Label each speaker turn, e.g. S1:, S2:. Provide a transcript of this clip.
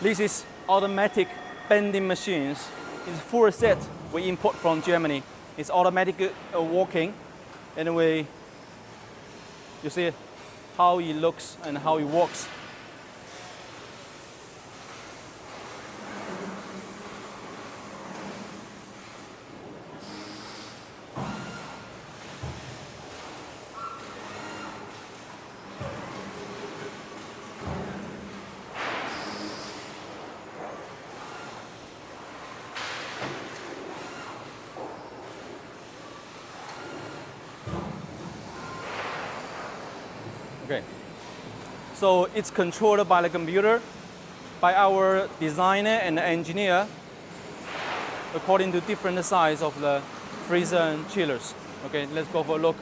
S1: This is automatic bending machines. It's full set we import from Germany. It's automatic walking, and you see how it looks and how it works. Okay, so it's controlled by the computer, by our designer and engineer, according to different size of the freezer and chillers. Okay, let's go for a look.